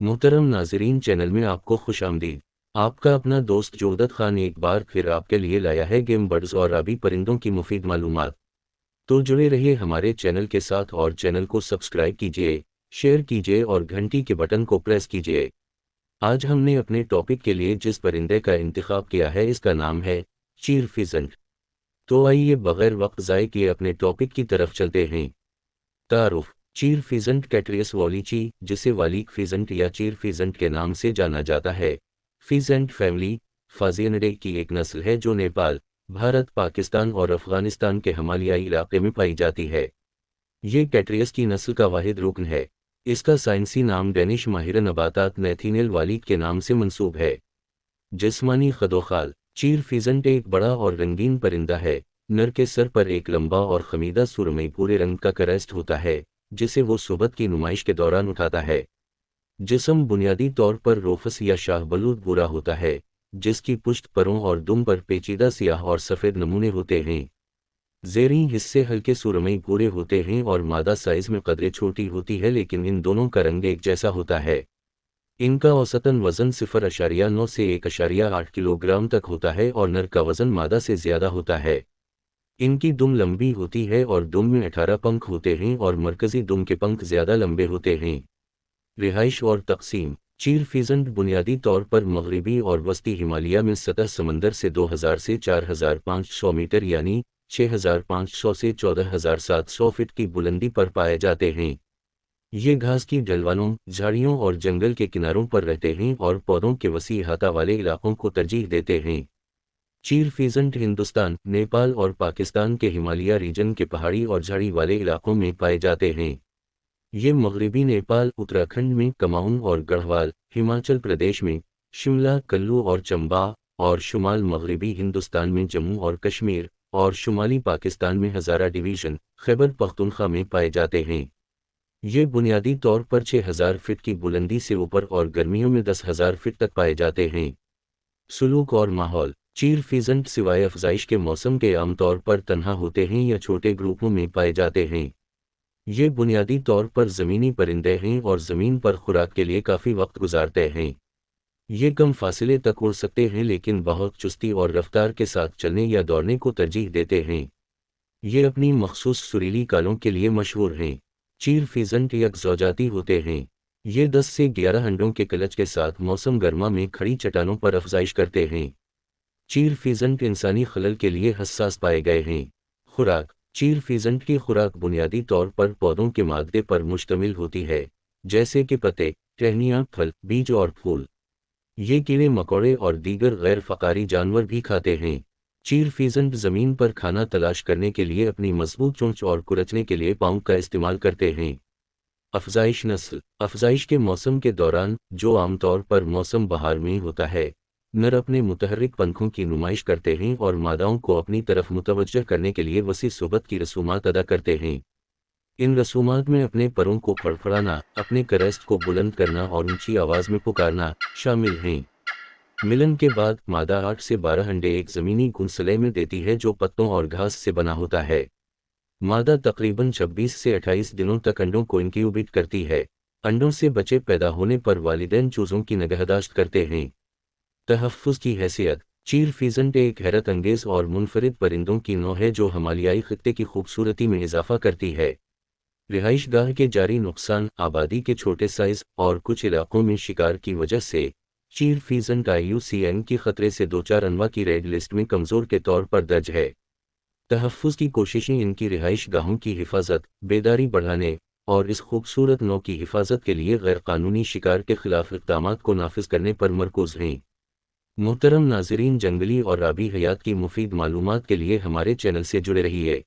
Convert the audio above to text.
मोहतरम नाजरीन, चैनल में आपको खुश आमदीद। आपका अपना दोस्त जोदत खान एक बार फिर आपके लिए लाया है गेम बर्ड्स और आबी परिंदों की मुफीद मालूमात। तो जुड़े रहिए हमारे चैनल के साथ और चैनल को सब्सक्राइब कीजिए, शेयर कीजिए और घंटी के बटन को प्रेस कीजिए। आज हमने अपने टॉपिक के लिए जिस परिंदे का इंतखाब किया है इसका नाम है चीर फिजेंट। तो आइए बगैर वक्त ज़ाय किए अपने टॉपिक की तरफ चलते हैं। तारुफ। चीर फिजेंट कैटरियस वॉलिची, जिसे वालीक फिजेंट या चीर फिजेंट के नाम से जाना जाता है, फिजेंट फैमिली फाजियनिडे की एक नस्ल है जो नेपाल, भारत, पाकिस्तान और अफगानिस्तान के हिमालयाई इलाके में पाई जाती है। ये कैटरियस की नस्ल का वाहिद रुकन है। इसका साइंसी नाम डेनिश माहिर नबातात नेथिनेल वालीक के नाम से मंसूब है। जिस्मानी खदोखाल। चीर फिजेंट एक बड़ा और रंगीन परिंदा है। नर के सर पर एक लंबा और खमीदा सुरमई भूरे रंग का क्रेस्ट होता है, जिसे वो सोबत की नुमाइश के दौरान उठाता है। जिस्म बुनियादी तौर पर रोफस या शाहबलूत भूरा होता है, जिसकी पुश्त परों और दुम पर पेचीदा सियाह और सफ़ेद नमूने होते हैं। ज़ेरी हिस्से हल्के सुरमई भूरे होते हैं और मादा साइज में कदरे छोटी होती है, लेकिन इन दोनों का रंग एक जैसा होता है। इनका औसतन वज़न 0.9 से 1.8 किलोग्राम तक होता है और नर का वज़न मादा से ज़्यादा होता है। इनकी दुम लंबी होती है और दुम में 18 पंख होते हैं और मरकज़ी दुम के पंख ज़्यादा लंबे होते हैं। रिहाइश और तकसीम। चीर फिजेंट बुनियादी तौर पर मगरबी और वस्ती हिमालय में सतह समंदर से 2000 से 4500 मीटर यानी 6500 से 14700 फीट की बुलंदी पर पाए जाते हैं। ये घास की ढलवानों, झाड़ियों और जंगल के किनारों पर रहते हैं और पौधों के वसी अहाता वाले इलाकों को तरजीह देते हैं। चीर फिजेंट हिंदुस्तान, नेपाल और पाकिस्तान के हिमालय रीजन के पहाड़ी और झाड़ी वाले इलाकों में पाए जाते हैं। ये मगरबी नेपाल, उत्तराखंड में कमाऊं और गढ़वाल, हिमाचल प्रदेश में शिमला, कुल्लू और चंबा और शुमाल मगरबी हिंदुस्तान में जम्मू और कश्मीर और शुमाली पाकिस्तान में हज़ारा डिवीज़न, खैबर पख्तूनख्वा में पाए जाते हैं। ये बुनियादी तौर पर 6000 फीट की बुलंदी से ऊपर और गर्मियों में 10,000 फीट तक पाए जाते हैं। सुलूक और माहौल। चीर फिजेंट सिवाय अफजाइश के मौसम के आमतौर पर तन्हा होते हैं या छोटे ग्रुपों में पाए जाते हैं। ये बुनियादी तौर पर ज़मीनी परिंदे हैं और ज़मीन पर खुराक के लिए काफ़ी वक्त गुजारते हैं। ये कम फासले तक उड़ सकते हैं, लेकिन बहुत चुस्ती और रफ्तार के साथ चलने या दौड़ने को तरजीह देते हैं। ये अपनी मखसूस सुरीली कालों के लिए मशहूर हैं। चीर फिजेंट यकज़ौजाती होते हैं। ये 10 से 11 अंडों के कलच के साथ मौसम गर्मा में खड़ी चट्टानों पर अफजाइश करते हैं। चीर फिजेंट इंसानी खलल के लिए हसास पाए गए हैं। खुराक। चीर फिजेंट की खुराक बुनियादी तौर पर पौधों के मादे पर मुश्तमिल होती है, जैसे कि पत्ते, टहनियाँ, फल, बीज और फूल। ये कीड़े मकोड़े और दीगर गैर फ़कारी जानवर भी खाते हैं। चीर फिजेंट ज़मीन पर खाना तलाश करने के लिए अपनी मजबूत चोंच और कुरचने के लिए पाँव का इस्तेमाल करते हैं। अफजाइश नस्ल। अफजाइश के मौसम के दौरान, जो आमतौर पर मौसम बहार में होता है, नर अपने मुतहर्रिक पंखों की नुमाइश करते हैं और मादाओं को अपनी तरफ मुतवज्जह करने के लिए वसी सोबत की रसूमात अदा करते हैं। इन रसूमात में अपने परों को फड़फड़ाना, अपने क्रेस्ट को बुलंद करना और ऊंची आवाज़ में पुकारना शामिल हैं। मिलन के बाद मादा 8 से 12 अंडे एक ज़मीनी घोंसले में देती है जो पत्तों और घास से बना होता है। मादा तकरीबन 26 से 28 दिनों तक अंडों को इंक्यूबेट करती है। अंडों से बच्चे पैदा होने पर वालिदैन चूज़ों की निगहदाश्त करते हैं। तहफ़्फ़ुज़ की हैसियत। चीर फिजेंट एक हैरत अंगेज़ और मुनफरिद परिंदों की नौ है जो हिमालयाई खित्ते की खूबसूरती में इजाफ़ा करती है। रिहाइशगाह के जारी नुकसान, आबादी के छोटे साइज़ और कुछ इलाकों में शिकार की वजह से चीर फिजेंट IUCN की ख़तरे से 2-4 अनवा की रेड लिस्ट में कमज़ोर के तौर पर दर्ज है। तहफ़्फ़ुज़ की कोशिशें इनकी रिहाइशगाहों की हिफाजत, बेदारी बढ़ाने और इस खूबसूरत नौ की हिफाजत के लिए गैरकानूनी शिकार के खिलाफ इक़दामात को नाफिज करने पर मरकूज़ हैं। मोहतरम नाज़रीन, जंगली और आबी हयात की मुफीद मालूमात के लिए हमारे चैनल से जुड़े रहिए।